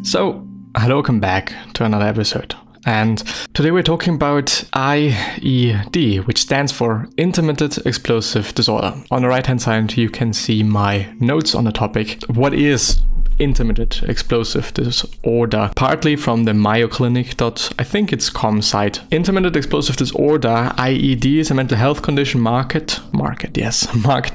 So, hello, welcome back to another episode. And today we're talking about IED, which stands for Intermittent Explosive Disorder. On the right hand side, you can see my notes on the topic. What is intermittent explosive disorder? Partly from the Mayo Clinic I think it's com site. Intermittent explosive disorder, IED, is a mental health condition marked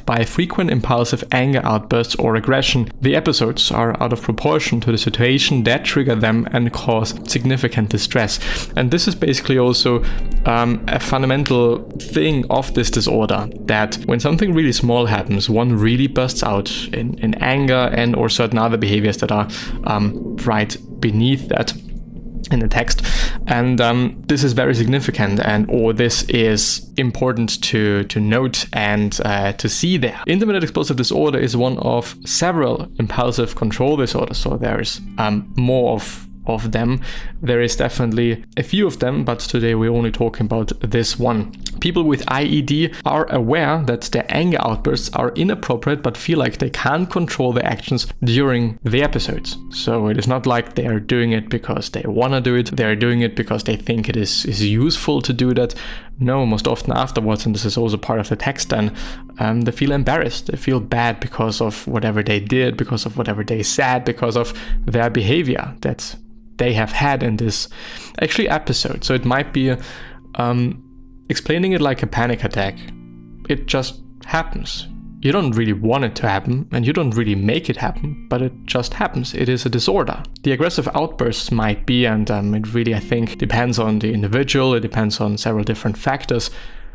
by frequent impulsive anger outbursts or aggression. The episodes are out of proportion to the situation that trigger them and cause significant distress. And this is basically also a fundamental thing of this disorder, that when something really small happens, one really bursts out in anger and or certain other behaviors that are right beneath that in the text. And this is very significant, or this is important to note and to see there. Intermittent explosive disorder is one of several impulsive control disorders, so there's more of them. There is definitely a few of them, but today we're only talking about this one. People with IED are aware that their anger outbursts are inappropriate, but feel like they can't control their actions during the episodes. So it is not like they are doing it because they want to do it. They're doing it because they think it is useful to do that. No, most often afterwards, and this is also part of the text then, they feel embarrassed. They feel bad because of whatever they did, because of whatever they said, because of their behavior that they have had in this episode. So it might be explaining it like a panic attack. It just happens. You don't really want it to happen, and you don't really make it happen, but it just happens. It is a disorder. The aggressive outbursts might be, and it really, I think, depends on the individual. It depends on several different factors.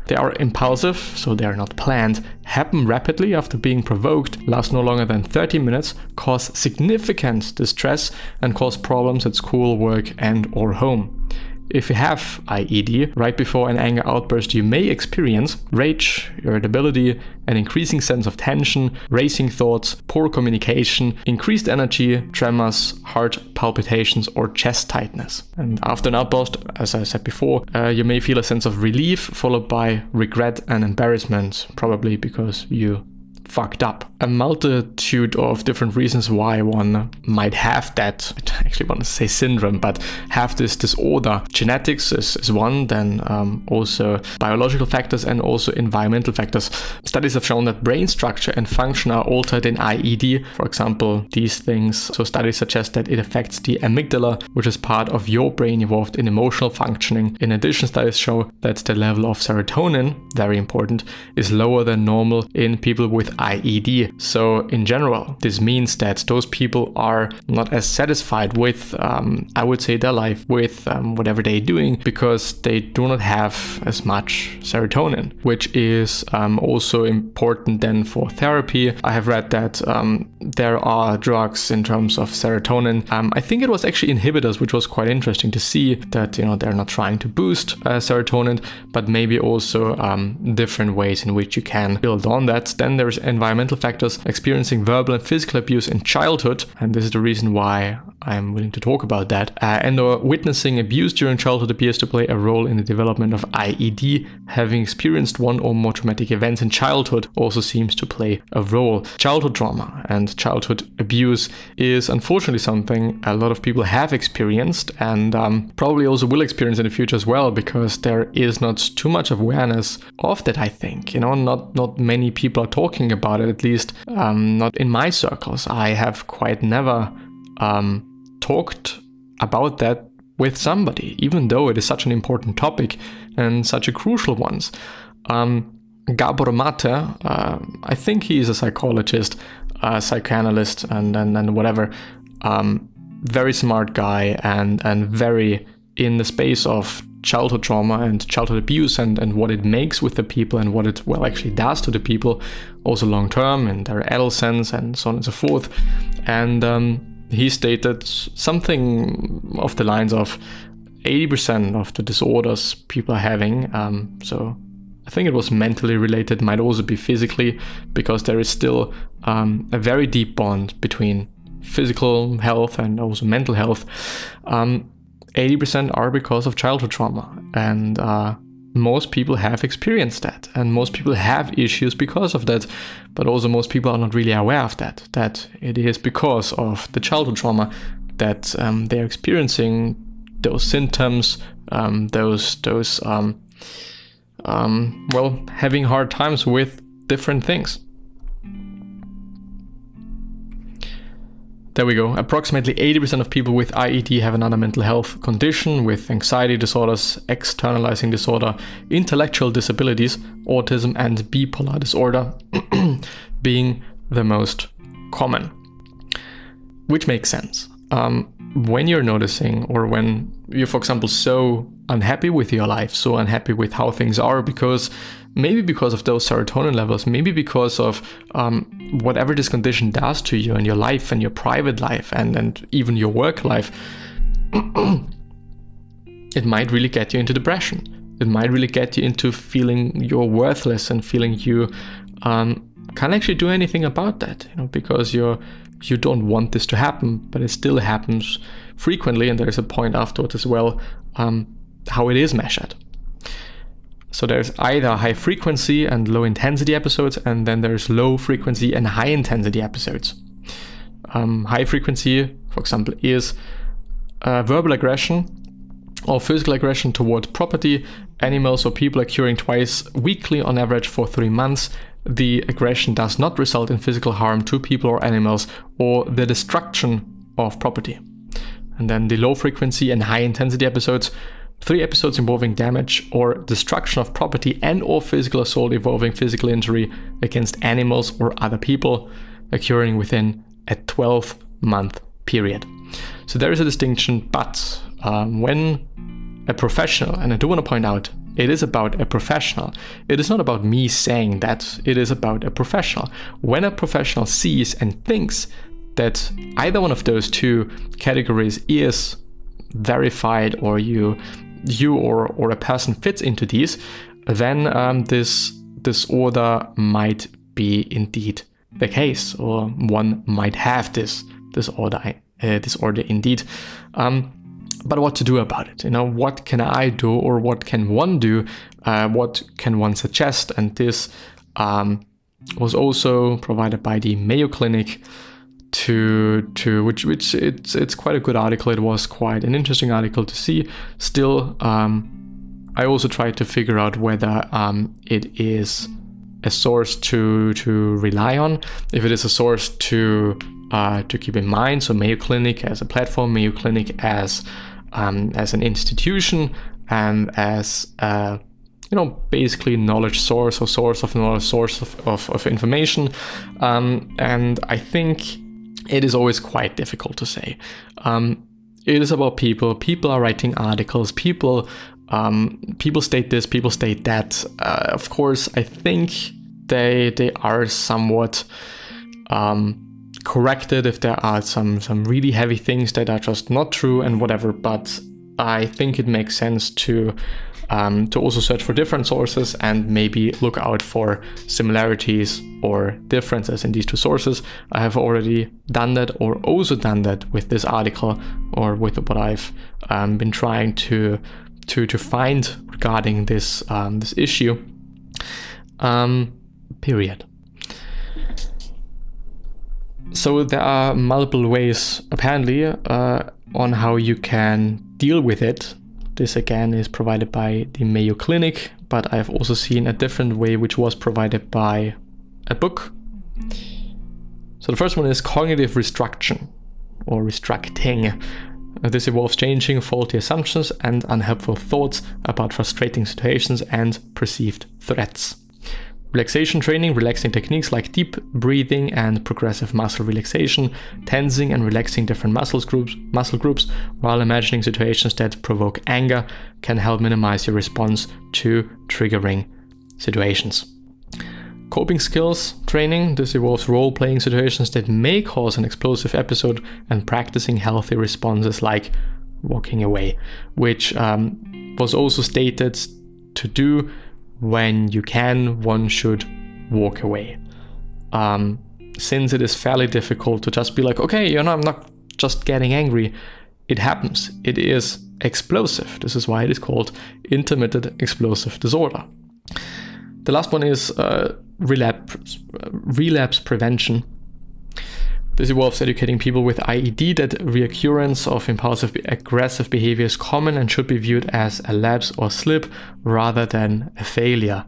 They are impulsive, so they are not planned, happen rapidly after being provoked, last no longer than 30 minutes, cause significant distress, and cause problems at school, work, and or home. If you have IED, right before an anger outburst, you may experience rage, irritability, an increasing sense of tension, racing thoughts, poor communication, increased energy, tremors, heart palpitations, or chest tightness. And after an outburst, as I said before, you may feel a sense of relief followed by regret and embarrassment, probably because you fucked up. A multitude of different reasons why one might have that, I actually want to say syndrome, but have this disorder. Genetics is one, then also biological factors and also environmental factors. Studies have shown that brain structure and function are altered in IED. For example, these things. So studies suggest that it affects the amygdala, which is part of your brain involved in emotional functioning. In addition, studies show that the level of serotonin, very important, is lower than normal in people with IED. So in general, this means that those people are not as satisfied with, I would say, their life, with whatever they're doing, because they do not have as much serotonin, which is also important then for therapy. I have read that there are drugs in terms of serotonin. I think it was actually inhibitors, which was quite interesting to see that, they're not trying to boost serotonin, but maybe also different ways in which you can build on that. Then there's environmental factors. Experiencing verbal and physical abuse in childhood, and this is the reason why I'm willing to talk about that, and or witnessing abuse during childhood appears to play a role in the development of IED. Having experienced one or more traumatic events in childhood also seems to play a role. Childhood trauma and childhood abuse is unfortunately something a lot of people have experienced, and probably also will experience in the future as well, because there is not too much awareness of that, I think. Not many people are talking about it, at least not in my circles. I have quite never talked about that with somebody, even though it is such an important topic and such a crucial one. Gabor Maté, I think he is a psychologist, psychoanalyst, and whatever. Very smart guy and very in the space of childhood trauma and childhood abuse and what it makes with the people and what it actually does to the people, also long term in their adolescence and so on and so forth. And he stated something of the lines of 80% of the disorders people are having, so I think it was mentally related, might also be physically, because there is still a very deep bond between physical health and also mental health. 80% are because of childhood trauma, and most people have experienced that, and most people have issues because of that, but also most people are not really aware of that it is because of the childhood trauma. that they're experiencing those symptoms, having hard times with different things. There we go. Approximately 80% of people with IED have another mental health condition, with anxiety disorders, externalizing disorder, intellectual disabilities, autism, and bipolar disorder being the most common. Which makes sense. When you're noticing, or when you're, for example, so unhappy with your life, so unhappy with how things are, maybe because of those serotonin levels, maybe because of whatever this condition does to you in your life and your private life and even your work life, it might really get you into depression. It might really get you into feeling you're worthless and feeling you can't actually do anything about that, because you don't want this to happen, but it still happens frequently, and there's a point afterwards as well how it is measured. So there's either high frequency and low intensity episodes, and then there's low frequency and high intensity episodes. High frequency, for example, is verbal aggression or physical aggression toward property, animals, or people occurring twice weekly on average for 3 months. The aggression does not result in physical harm to people or animals or the destruction of property. And then the low frequency and high intensity episodes, 3 episodes involving damage or destruction of property and or physical assault involving physical injury against animals or other people occurring within a 12-month period. So there is a distinction, but when a professional, and I do want to point out, it is about a professional. It is not about me saying that, it is about a professional. When a professional sees and thinks that either one of those 2 categories is verified, or you or a person fits into these, then this disorder might be indeed the case, or one might have this disorder indeed. But what to do about it? What can I do, or what can one do? What can one suggest? And this was also provided by the Mayo Clinic, which it's quite a good article. It was quite an interesting article to see. Still, I also tried to figure out whether it is a source to rely on, if it is a source to keep in mind. So Mayo Clinic as a platform, Mayo Clinic as an institution, and as basically knowledge source, or source of knowledge, source of information. And I think it is always quite difficult to say. It is about people. People are writing articles. People state this, people state that. Of course, I think they are somewhat corrected if there are some really heavy things that are just not true and whatever. But I think it makes sense to also search for different sources and maybe look out for similarities or differences in these 2 sources. I have already done that, or also done that with this article, or with what I've been trying to find regarding this issue. Period. So there are multiple ways, apparently, on how you can deal with it. This again is provided by the Mayo Clinic, but I've also seen a different way which was provided by a book. So the first one is cognitive restructuring, or restructing. This involves changing faulty assumptions and unhelpful thoughts about frustrating situations and perceived threats. Relaxation training, relaxing techniques like deep breathing and progressive muscle relaxation, tensing and relaxing different muscle groups while imagining situations that provoke anger, can help minimize your response to triggering situations. Coping skills training, this involves role-playing situations that may cause an explosive episode and practicing healthy responses like walking away, which was also stated to do when you can, one should walk away. Since it is fairly difficult to just be like, okay, I'm not just getting angry. It happens. It is explosive. This is why it is called intermittent explosive disorder. The last one is relapse prevention. This involves educating people with IED that reoccurrence of impulsive aggressive behavior is common and should be viewed as a lapse or slip rather than a failure,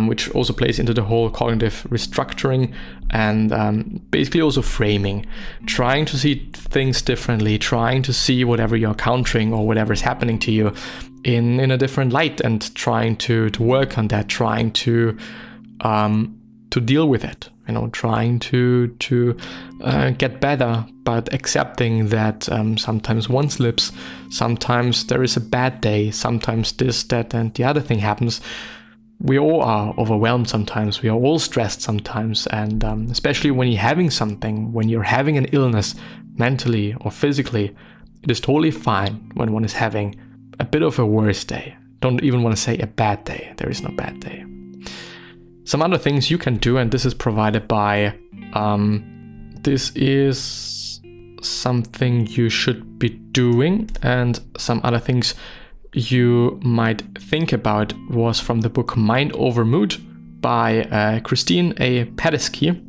which also plays into the whole cognitive restructuring and basically also framing, trying to see things differently, trying to see whatever you're encountering or whatever is happening to you in a different light, and trying to work on that, trying to deal with it, trying to get better, but accepting that sometimes one slips, sometimes there is a bad day, sometimes this, that, and the other thing happens. We all are overwhelmed sometimes, we are all stressed sometimes, and especially when you're having something, when you're having an illness, mentally or physically, it is totally fine when one is having a bit of a worse day. Don't even want to say a bad day, there is no bad day. Some other things you can do, and this is provided by, this is something you should be doing, and some other things you might think about was from the book Mind Over Mood by Christine A. Pedesky.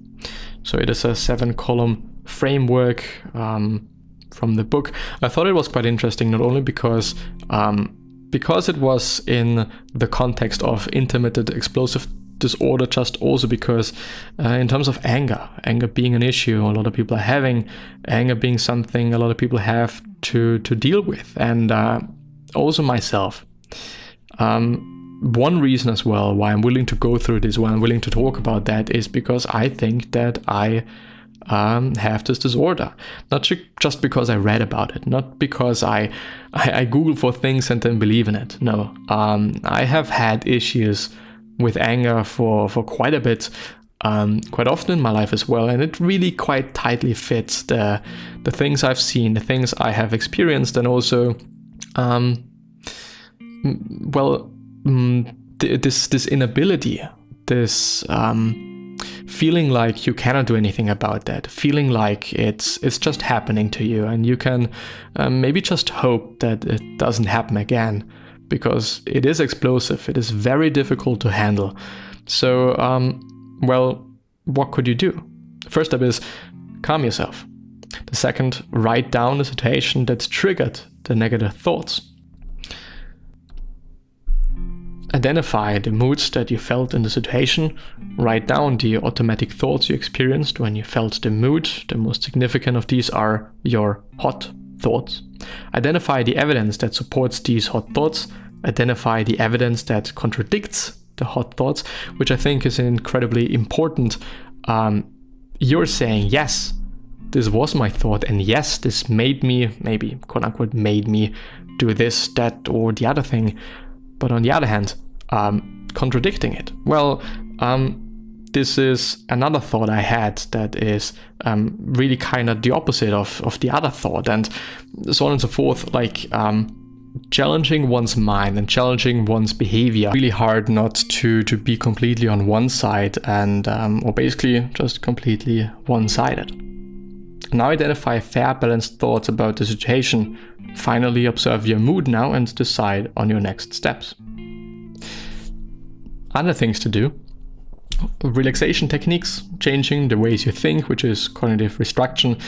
So it is a 7-column framework from the book. I thought it was quite interesting, not only because it was in the context of intermittent explosive disorder, just also because in terms of anger being an issue a lot of people are having, anger being something a lot of people have to deal with, and also myself. One reason as well why I'm willing to go through this, why I'm willing to talk about that, is because I think that I have this disorder. Not just because I read about it, not because I Google for things and then believe in it. No, I have had issues with anger for quite a bit, quite often in my life as well, and it really quite tightly fits the things I've seen, the things I have experienced, and also this inability, this feeling like you cannot do anything about that, feeling like it's just happening to you, and you can maybe just hope that it doesn't happen again, because it is explosive, it is very difficult to handle. So, what could you do? First step is calm yourself. The second, write down the situation that triggered the negative thoughts. Identify the moods that you felt in the situation. Write down the automatic thoughts you experienced when you felt the mood. The most significant of these are your hot thoughts. Identify the evidence that supports these hot thoughts. Identify the evidence that contradicts the hot thoughts, which I think is incredibly important. You're saying, yes, this was my thought, and yes, this made me, maybe quote unquote, made me do this, that, or the other thing. But on the other hand, contradicting it. Well, this is another thought I had that is really kind of the opposite of the other thought, and so on and so forth. Like challenging one's mind and challenging one's behavior. Really hard not to be completely on one side and or basically just completely one-sided. Now identify fair, balanced thoughts about the situation. Finally observe your mood now and decide on your next steps. Other things to do: relaxation techniques, changing the ways you think, which is cognitive restructuring,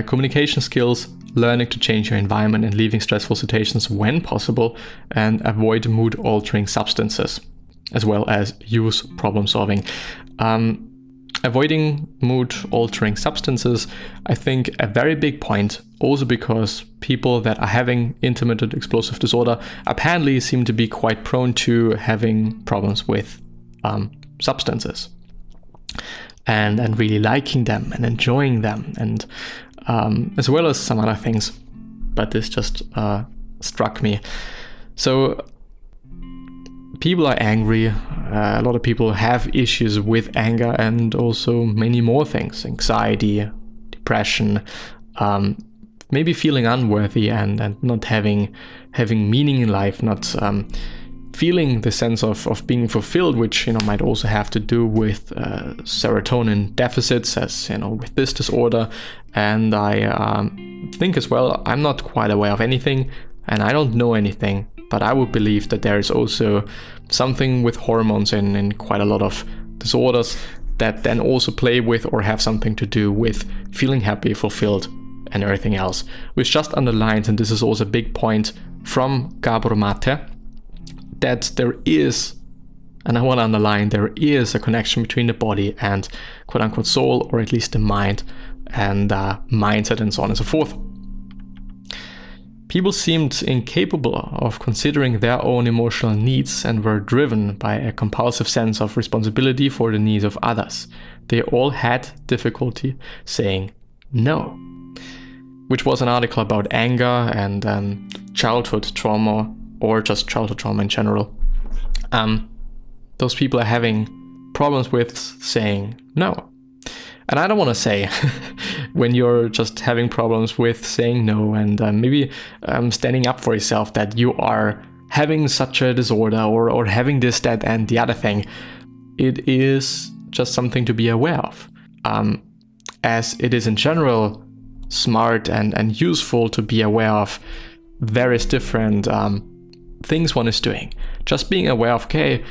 communication skills, learning to change your environment and leaving stressful situations when possible, and avoid mood-altering substances, as well as use problem solving. Avoiding mood-altering substances, I think a very big point, also because people that are having intermittent explosive disorder apparently seem to be quite prone to having problems with substances and really liking them and enjoying them, and as well as some other things, but this just struck me. So people are angry, a lot of people have issues with anger, and also many more things: anxiety, depression, maybe feeling unworthy and not having meaning in life, not feeling the sense of being fulfilled, which might also have to do with serotonin deficits, as with this disorder. And I think as well, I'm not quite aware of anything, and I don't know anything, but I would believe that there is also something with hormones in quite a lot of disorders that then also play with or have something to do with feeling happy, fulfilled, and everything else, which just underlines, and this is also a big point from Gabor Maté, that there is, and I want to underline, there is a connection between the body and quote-unquote soul, or at least the mind and mindset and so on and so forth. People seemed incapable of considering their own emotional needs and were driven by a compulsive sense of responsibility for the needs of others. They all had difficulty saying no, which was an article about anger and childhood trauma, or just childhood trauma in general. Those people are having problems with saying no. And I don't want to say when you're just having problems with saying no and maybe standing up for yourself that you are having such a disorder or having this, that, and the other thing. It is just something to be aware of, as it is in general smart and useful to be aware of various different things one is doing. Just being aware of, okay,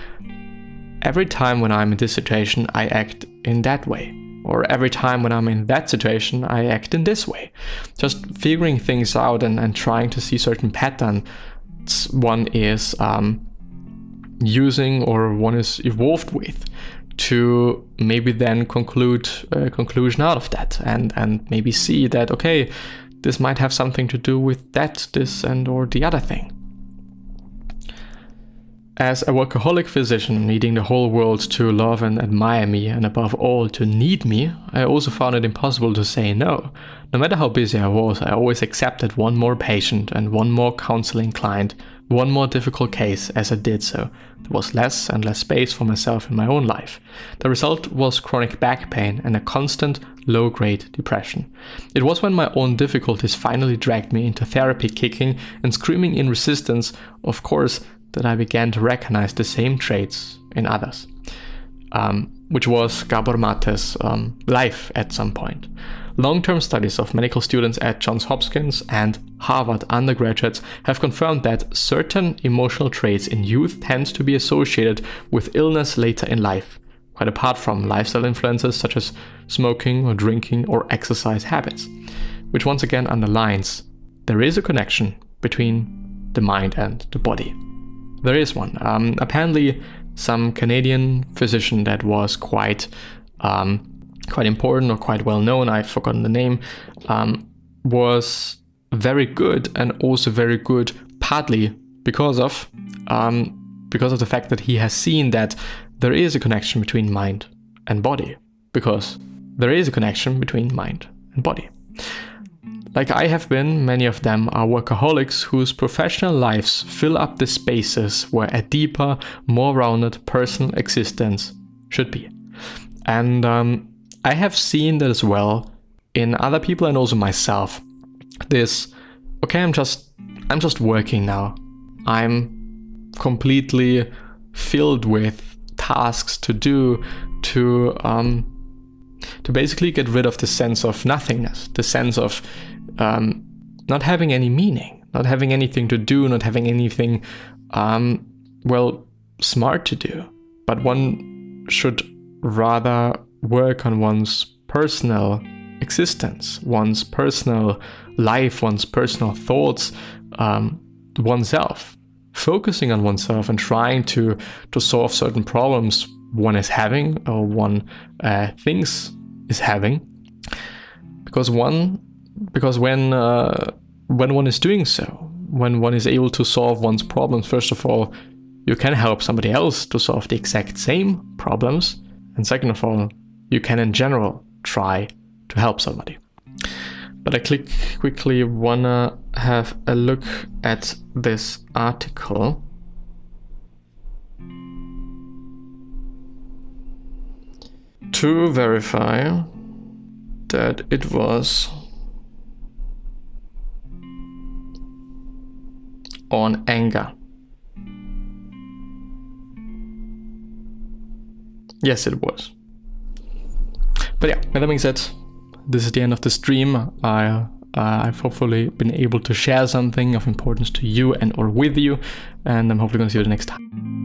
every time when I'm in this situation, I act in that way. Or every time when I'm in that situation, I act in this way. Just figuring things out and trying to see certain patterns one is using or one is evolved with to maybe then conclude a conclusion out of that and maybe see that, okay, this might have something to do with that, this, and or the other thing. As a workaholic physician needing the whole world to love and admire me, and above all to need me, I also found it impossible to say no. No matter how busy I was, I always accepted one more patient and one more counseling client, one more difficult case as I did so. There was less and less space for myself in my own life. The result was chronic back pain and a constant low-grade depression. It was when my own difficulties finally dragged me into therapy, kicking and screaming in resistance, of course, that I began to recognize the same traits in others, which was Gabor Maté's life at some point. Long-term studies of medical students at Johns Hopkins and Harvard undergraduates have confirmed that certain emotional traits in youth tend to be associated with illness later in life, quite apart from lifestyle influences such as smoking or drinking or exercise habits, which once again underlines there is a connection between the mind and the body. There is one. Apparently, some Canadian physician that was quite important or quite well known, I've forgotten the name, was very good, and also very good partly because of the fact that he has seen that there is a connection between mind and body. Because there is a connection between mind and body. Like I have been, many of them are workaholics whose professional lives fill up the spaces where a deeper, more rounded personal existence should be. And I have seen that as well in other people and also myself. This, okay, I'm just working now. I'm completely filled with tasks to do to basically get rid of the sense of nothingness, the sense of not having any meaning, not having anything to do, not having anything, smart to do. But one should rather work on one's personal existence, one's personal life, one's personal thoughts, oneself, focusing on oneself and trying to solve certain problems one is having or one thinks is having. Because when one is doing so, when one is able to solve one's problems, first of all, you can help somebody else to solve the exact same problems. And second of all, you can in general try to help somebody. But I quickly wanna have a look at this article. To verify that it was on anger. Yes, it was. But yeah, with that being said, this is the end of the stream. I've hopefully been able to share something of importance to you and or with you, and I'm hopefully going to see you the next time.